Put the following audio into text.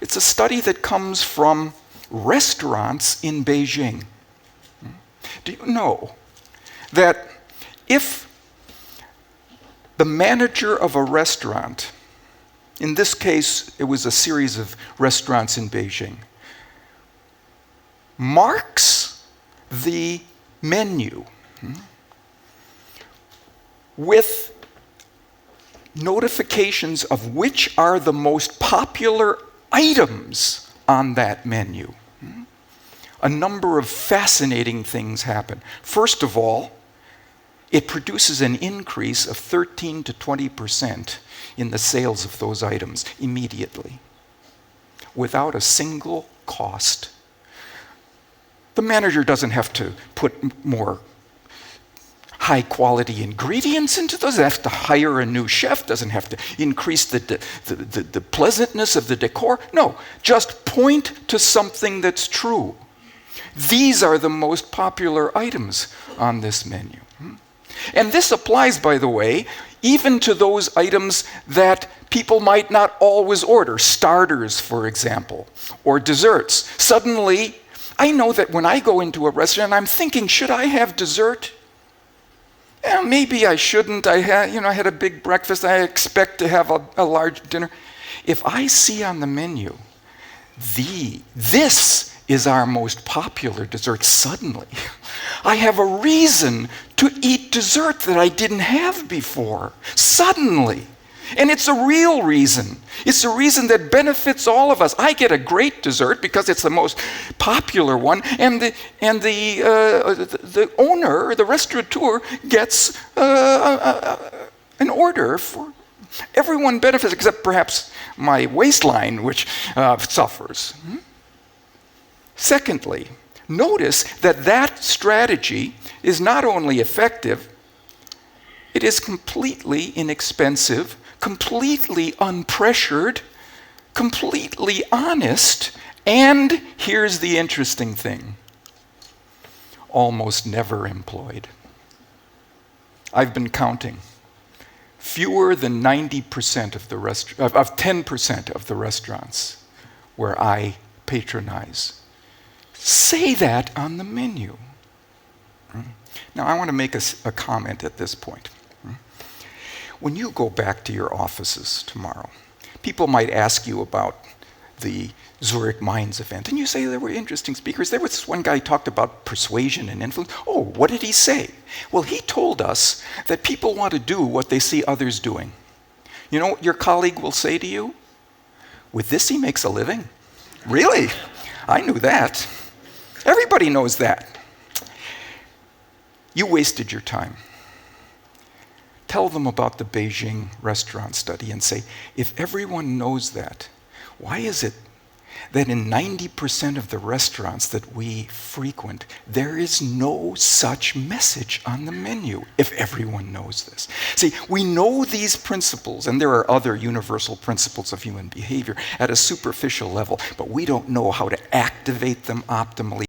It's a study that comes from restaurants in Beijing. Do you know that if the manager of a restaurant, in this case it was a series of restaurants in Beijing, marks the menu with notifications of which are the most popular items on that menu, a number of fascinating things happen. First of all, it produces an increase of 13 to 20% in the sales of those items immediately, without a single cost. The manager doesn't have to put more high-quality ingredients into those, doesn't have to hire a new chef, doesn't have to increase the pleasantness of the decor. No, just point to something that's true. These are the most popular items on this menu. And this applies, by the way, even to those items that people might not always order, starters, for example, or desserts. Suddenly, I know that when I go into a restaurant, I'm thinking, should I have dessert? Maybe I shouldn't. I had a big breakfast. I expect to have a large dinner. If I see on the menu, this is our most popular dessert, suddenly I have a reason to eat dessert that I didn't have before. Suddenly. And it's a real reason. It's a reason that benefits all of us. I get a great dessert because it's the most popular one, and the owner, the restaurateur, gets an order for everyone benefits, except perhaps my waistline, which suffers. Secondly, notice that strategy is not only effective, it is completely inexpensive, completely unpressured, completely honest, and here's the interesting thing, almost never employed. I've been counting. Fewer than 90% of 10% of the restaurants where I patronize say that on the menu. Now, I want to make a comment at this point. When you go back to your offices tomorrow, people might ask you about the Zurich Minds event, and you say there were interesting speakers. There was this one guy who talked about persuasion and influence. Oh, what did he say? Well, he told us that people want to do what they see others doing. You know what your colleague will say to you? With this, he makes a living. Really? I knew that. Everybody knows that. You wasted your time. Tell them about the Beijing restaurant study and say, if everyone knows that, why is it that in 90% of the restaurants that we frequent, there is no such message on the menu, if everyone knows this? See, we know these principles, and there are other universal principles of human behavior at a superficial level, but we don't know how to activate them optimally.